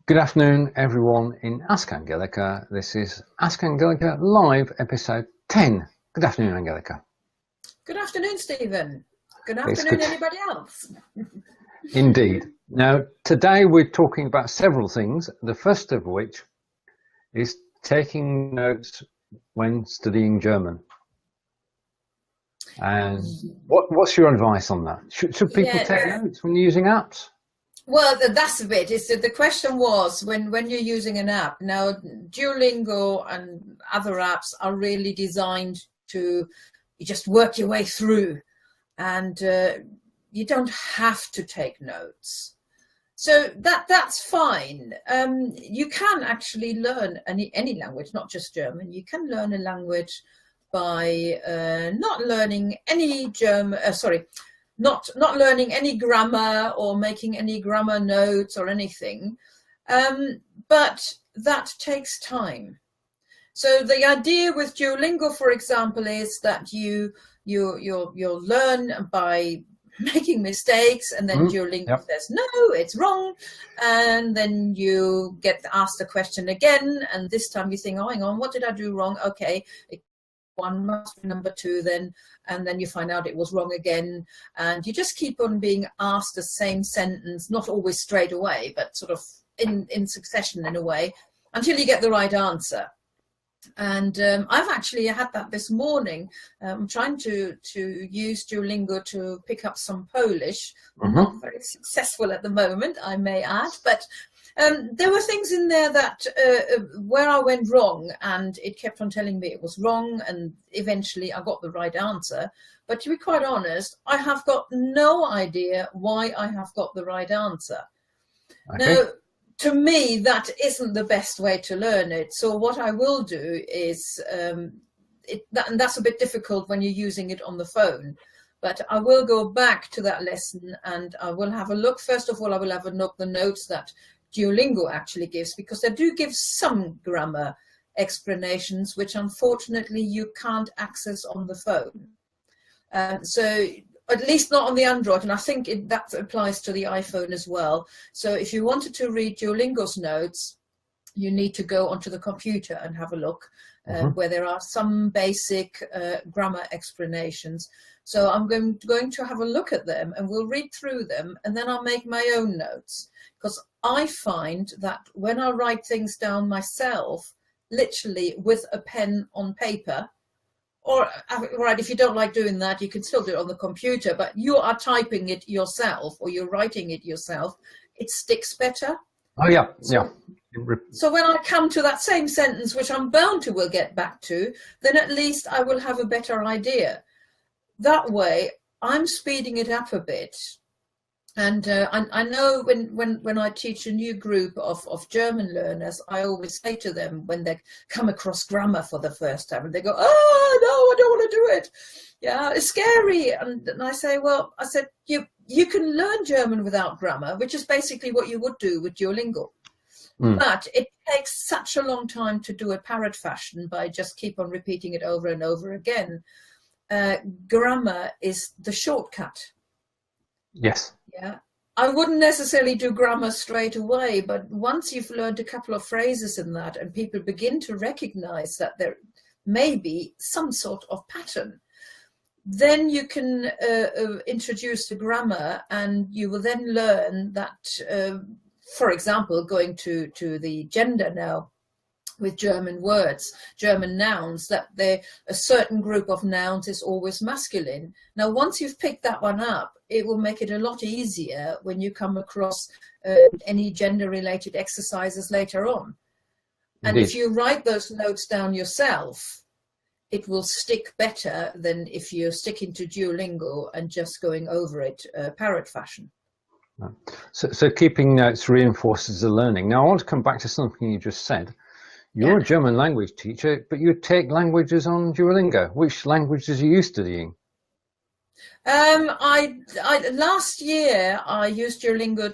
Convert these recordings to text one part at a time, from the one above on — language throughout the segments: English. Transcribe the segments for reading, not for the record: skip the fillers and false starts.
Good afternoon, everyone in Ask Angelika. This is Ask Angelika Live, episode 10. Good afternoon, Angelika. Good afternoon, Stephen. Good It's afternoon, good. anybody else? Indeed. Now, today we're talking about several things, the first of which is taking notes when studying German. And what's your advice on that? Should people take notes when using apps? Well, that's a bit. The question was when you're using an app. Now, Duolingo and other apps are really designed to you just work your way through, and you don't have to take notes. So that's fine. You can actually learn any language, not just German. You can learn a language by not learning any not learning any grammar or making any grammar notes or anything, but that takes time. So the idea with Duolingo, for example, is that you'll learn by making mistakes, and then Duolingo says, no, it's wrong. And then you get asked the question again. And this time you think, oh, hang on, what did I do wrong? Okay, one must be number two then. And then you find out it was wrong again. And you just keep on being asked the same sentence, not always straight away, but sort of in succession in a way, until you get the right answer. And I've actually had that this morning. I'm trying to use Duolingo to pick up some Polish. I'm not very successful at the moment, I may add, but there were things in there that where I went wrong, and it kept on telling me it was wrong, and eventually I got the right answer. But to be quite honest, I have got no idea why I have got the right answer. Okay. Now, to me, that isn't the best way to learn it. So what I will do is, and that's a bit difficult when you're using it on the phone, but I will go back to that lesson and I will have a look. First of all, I will have a look at the notes that Duolingo actually gives, because they do give some grammar explanations, which unfortunately you can't access on the phone. So at least not on the Android, and I think that applies to the iPhone as well. So if you wanted to read Duolingo's notes, you need to go onto the computer and have a look where there are some basic grammar explanations. So I'm going to have a look at them, and we'll read through them, and then I'll make my own notes. Because I find that when I write things down myself, literally with a pen on paper, or right, if you don't like doing that, you can still do it on the computer, but you are typing it yourself or you're writing it yourself, it sticks better. Oh, yeah, so, yeah. So when I come to that same sentence, which I'm bound to will get back to, then at least I will have a better idea. That way, I'm speeding it up a bit. And I know when I teach a new group of German learners, I always say to them when they come across grammar for the first time, and they go, oh, no, I don't want to do it. Yeah, it's scary. And I say, well, I said, you can learn German without grammar, which is basically what you would do with Duolingo. But it takes such a long time to do it parrot fashion by just keep on repeating it over and over again. Grammar is the shortcut. Yes. Yeah, I wouldn't necessarily do grammar straight away, but once you've learned a couple of phrases in that and people begin to recognize that there may be some sort of pattern, then you can introduce the grammar, and you will then learn that, for example, going to the gender now, with German words, German nouns, that a certain group of nouns is always masculine. Now, once you've picked that one up, it will make it a lot easier when you come across any gender-related exercises later on. And if you write those notes down yourself, it will stick better than if you're sticking to Duolingo and just going over it parrot fashion. So keeping notes reinforces the learning. Now, I want to come back to something you just said. You're a German language teacher, but you take languages on Duolingo. Which languages are you studying? Last year I used Duolingo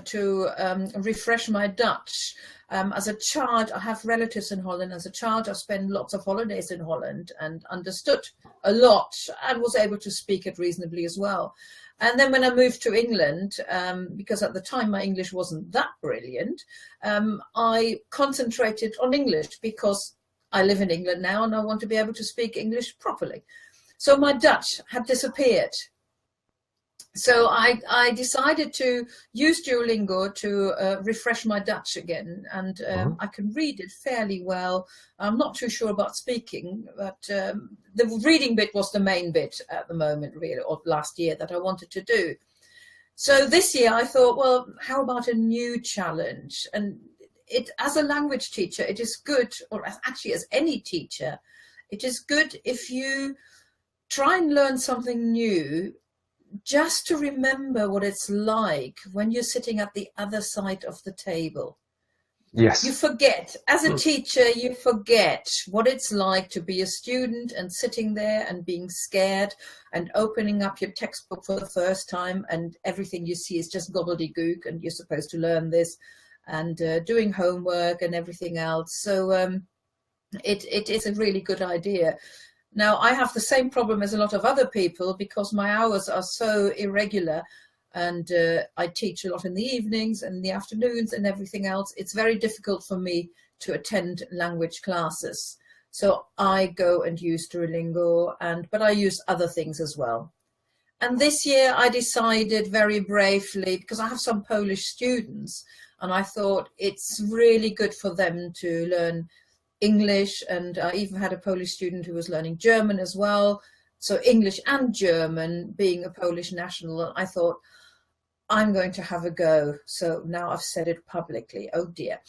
to refresh my Dutch. As a child, I have relatives in Holland. As a child, I spent lots of holidays in Holland and understood a lot and was able to speak it reasonably as well. And then when I moved to England, because at the time my English wasn't that brilliant, I concentrated on English because I live in England now and I want to be able to speak English properly. So my Dutch had disappeared. So I decided to use Duolingo to refresh my Dutch again, and I can read it fairly well. I'm not too sure about speaking, but the reading bit was the main bit at the moment, really, or last year, that I wanted to do. So this year I thought, well, how about a new challenge? And as a language teacher, it is good, or actually as any teacher, it is good if you try and learn something new, just to remember what it's like when you're sitting at the other side of the table. Yes. You forget, as a teacher, you forget what it's like to be a student and sitting there and being scared and opening up your textbook for the first time and everything you see is just gobbledygook and you're supposed to learn this, and doing homework and everything else. So it is a really good idea. Now, I have the same problem as a lot of other people because my hours are so irregular, and I teach a lot in the evenings and the afternoons and everything else. It's very difficult for me to attend language classes. So I go and use Duolingo, but I use other things as well. And this year I decided very bravely, because I have some Polish students, and I thought it's really good for them to learn English, and I even had a Polish student who was learning German as well. So English and German, being a Polish national, I thought, I'm going to have a go. So now I've said it publicly. Oh dear.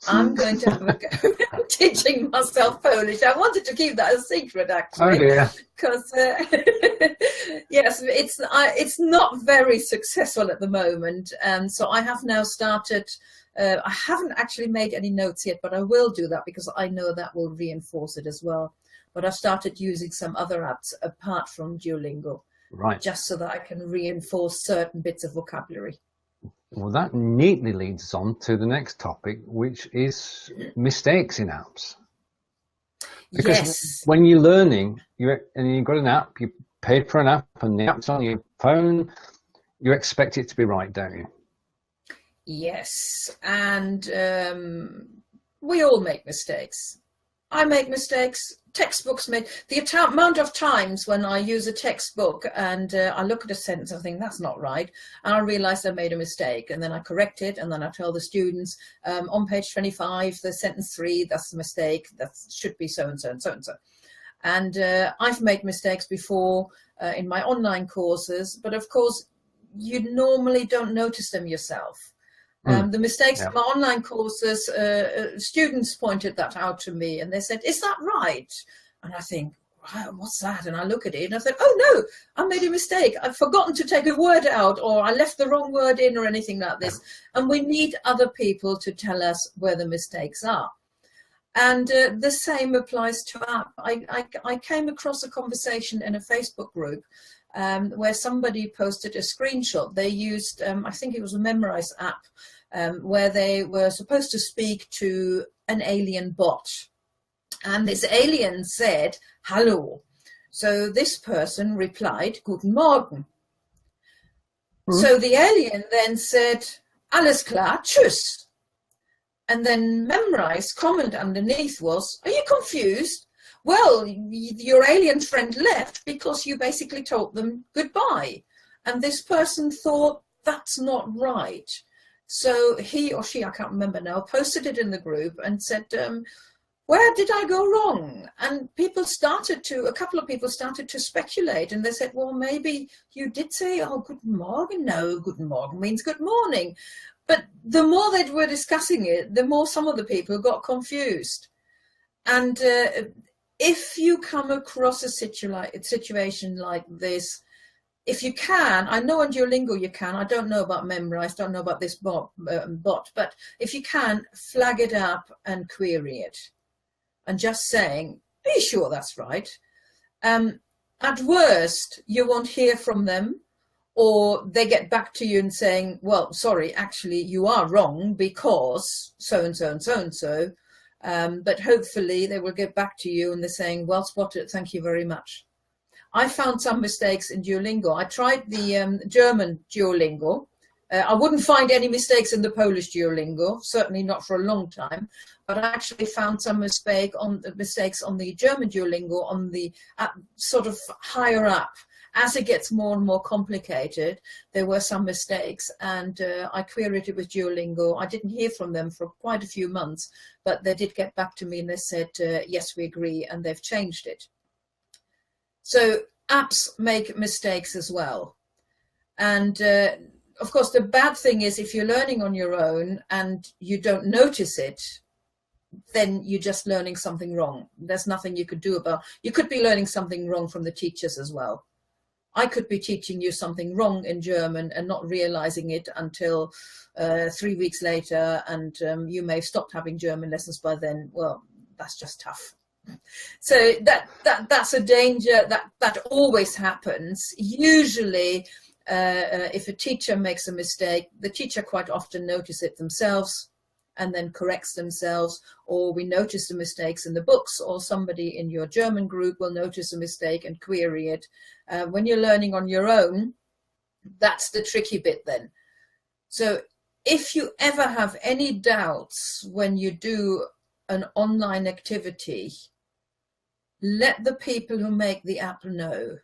I'm going to have a go. I'm teaching myself Polish. I wanted to keep that a secret, actually. Oh dear. Because, yes, it's not very successful at the moment. And so I have now started. I haven't actually made any notes yet, but I will do that because I know that will reinforce it as well. But I've started using some other apps apart from Duolingo, right, just so that I can reinforce certain bits of vocabulary. Well, that neatly leads us on to the next topic, which is mistakes in apps. Because yes, when you're learning, and you've got an app, you paid for an app, and the app's on your phone, you expect it to be right, don't you? Yes, and we all make mistakes. I make mistakes. Textbooks make the amount of times when I use a textbook and I look at a sentence and think that's not right, and I realize I made a mistake, and then I correct it, and then I tell the students on page 25, the sentence 3, that's a mistake. That should be so and so and so and so. And I've made mistakes before in my online courses, but of course you normally don't notice them yourself. The mistakes in my online courses, students pointed that out to me, and they said, is that right? And I think, wow, what's that? And I look at it and I said, oh no, I made a mistake. I've forgotten to take a word out, or I left the wrong word in, or anything like this. And we need other people to tell us where the mistakes are. And the same applies to app. I came across a conversation in a Facebook group where somebody posted a screenshot. They used, I think it was a Memrise app, where they were supposed to speak to an alien bot. And this alien said, hello. So this person replied, Guten Morgen. So the alien then said, alles klar, tschüss. And then Memrise comment underneath was, are you confused? Well, your alien friend left because you basically told them goodbye. And this person thought, that's not right. So he or she, I can't remember now, posted it in the group and said, where did I go wrong? And a couple of people started to speculate, and they said, well, maybe you did say, oh, guten Morgen. No, guten Morgen means good morning. But the more they were discussing it, the more some of the people got confused. And if you come across a situation like this, if you can, I know on Duolingo you can, I don't know about Memrise, don't know about this bot, but if you can, flag it up and query it. And just saying, are you sure that's right? At worst, you won't hear from them, or they get back to you and saying, well, sorry, actually, you are wrong because so-and-so and so-and-so. But hopefully they will get back to you and they're saying, well spotted, thank you very much. I found some mistakes in Duolingo. I tried the German Duolingo. I wouldn't find any mistakes in the Polish Duolingo, certainly not for a long time. But I actually found some mistakes on the German Duolingo on the sort of higher up. As it gets more and more complicated, there were some mistakes, and I queried it with Duolingo. I didn't hear from them for quite a few months, but they did get back to me and they said, yes, we agree, and they've changed it. So apps make mistakes as well. And of course, the bad thing is if you're learning on your own and you don't notice it, then you're just learning something wrong. There's nothing you could do about. You could be learning something wrong from the teachers as well. I could be teaching you something wrong in German and not realizing it until 3 weeks later, and you may have stopped having German lessons by then. Well, that's just tough. So that's a danger that always happens. Usually, if a teacher makes a mistake, the teacher quite often notices it themselves and then corrects themselves, or we notice the mistakes in the books, or somebody in your German group will notice a mistake and query it. When you're learning on your own, that's the tricky bit then. So if you ever have any doubts when you do an online activity, let the people who make the app know,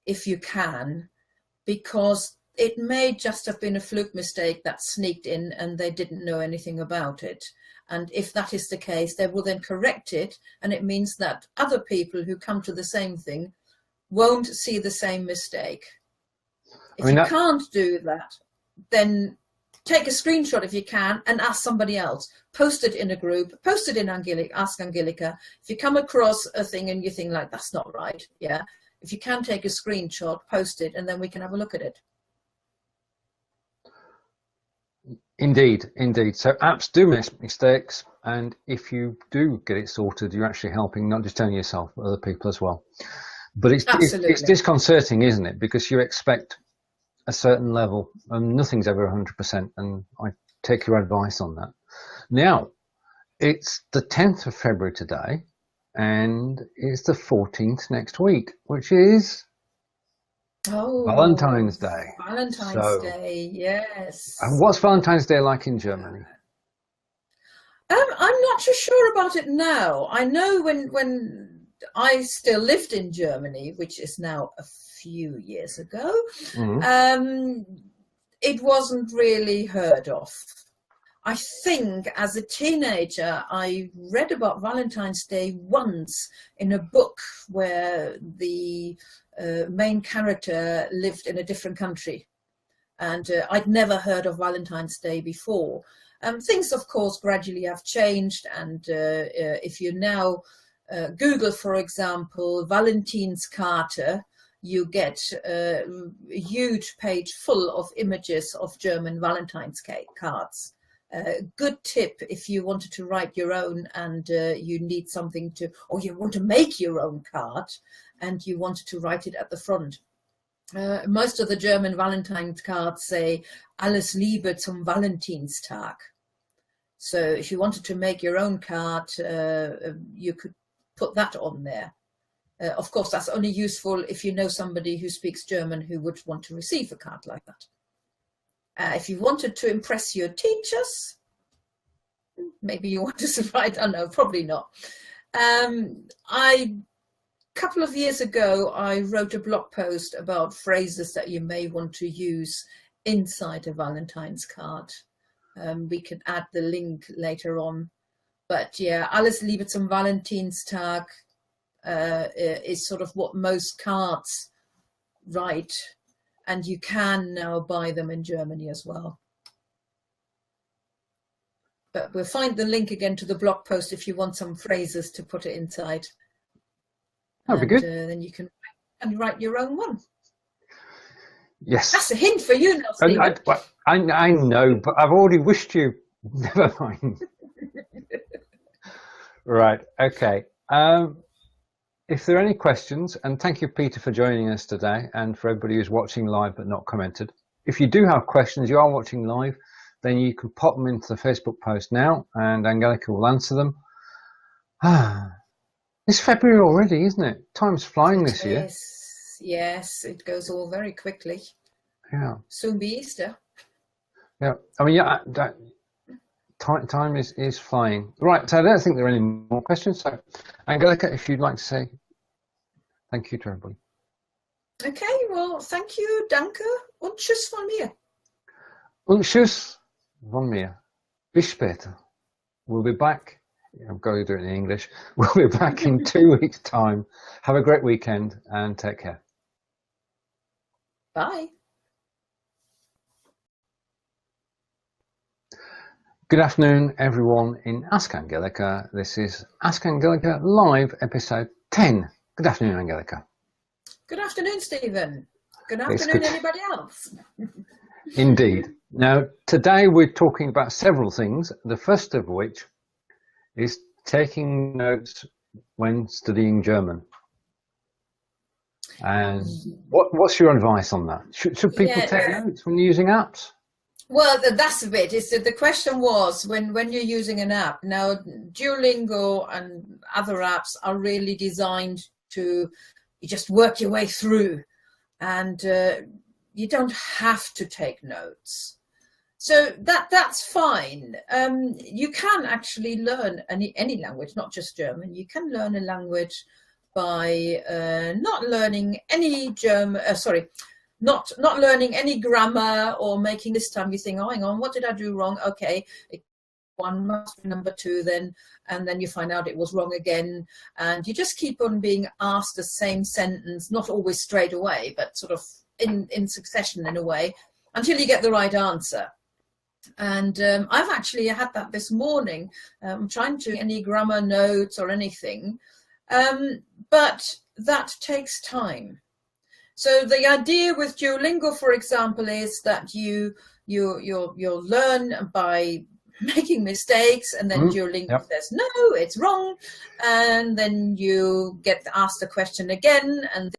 if you can, because it may just have been a fluke mistake that sneaked in and they didn't know anything about it. And if that is the case, they will then correct it. And it means that other people who come to the same thing won't see the same mistake. If you can't do that, then take a screenshot if you can and ask somebody else. Post it in a group, post it in Angelika, ask Angelika. If you come across a thing and you think like, that's not right, yeah. If you can take a screenshot, post it, and then we can have a look at it. Indeed, indeed. So apps do make mistakes, and if you do get it sorted, you're actually helping not just only yourself, but other people as well. But it's disconcerting, isn't it? Because you expect a certain level, and nothing's ever 100%, and I take your advice on that. Now, it's the 10th of February today, and it's the 14th next week, which is Valentine's Day. Valentine's Day, yes. And what's Valentine's Day like in Germany? I'm not too sure about it now. I know when I still lived in Germany, which is now a few years ago, it wasn't really heard of. I think as a teenager, I read about Valentine's Day once in a book where the main character lived in a different country. And I'd never heard of Valentine's Day before. Things, of course, gradually have changed. And if you now Google, for example, Valentinskarte, you get a huge page full of images of German Valentine's cards. Good tip if you wanted to write your own and you need something to, or you want to make your own card and you wanted to write it at the front. Most of the German Valentine's cards say Alles Liebe zum Valentinstag. So if you wanted to make your own card, you could put that on there. Of course, that's only useful if you know somebody who speaks German who would want to receive a card like that. If you wanted to impress your teachers, maybe you want to write, I don't know, probably not. A couple of years ago, I wrote a blog post about phrases that you may want to use inside a Valentine's card. We can add the link later on. But yeah, Alles Liebe zum Valentinstag is sort of what most cards write. And you can now buy them in Germany as well. But we'll find the link again to the blog post if you want some phrases to put it inside. That'd be good. Then you can write your own one. Yes. That's a hint for you now, Stephen. I know, but I've already wished you. Never mind. Right, okay. if there are any questions, and thank you, Peter, for joining us today, and for everybody who's watching live but not commented. If you do have questions, you are watching live, then you can pop them into the Facebook post now, and Angelika will answer them. It's February already, isn't it? Time's flying this year. Yes, it goes all very quickly. Yeah. Soon be Easter. Yeah, I mean, yeah, time is flying. Right, so I don't think there are any more questions. So, Angelika, if you'd like to say thank you to everybody. Okay, well, thank you, danke, und tschüss von mir. Und tschüss von mir. Bis später. We'll be back. I'm going to do it in English. We'll be back in 2 weeks' time. Have a great weekend and take care. Bye. Good afternoon, everyone in Ask Angelika. This is Ask Angelika Live, episode 10. Good afternoon, Angelika. Good afternoon, Stephen. Good afternoon, anybody else. Indeed. Now, today we're talking about several things, the first of which is taking notes when studying German. And what's your advice on that? Should people take notes when using apps? Well, that's a bit. The question was when you're using an app. Now, Duolingo and other apps are really designed to just work your way through, and you don't have to take notes. So that's fine. You can actually learn any language, not just German. You can learn a language by not learning any not learning any grammar, or making this time you think, oh, hang on, what did I do wrong? Okay, one must be number two then, and then you find out it was wrong again, and you just keep on being asked the same sentence, not always straight away, but sort of in succession in a way, until you get the right answer. And I've actually had that this morning. I'm trying to any grammar notes or anything, but that takes time. So the idea with Duolingo, for example, is that you'll learn by making mistakes, and then Duolingo says no, it's wrong, and then you get asked the question again, and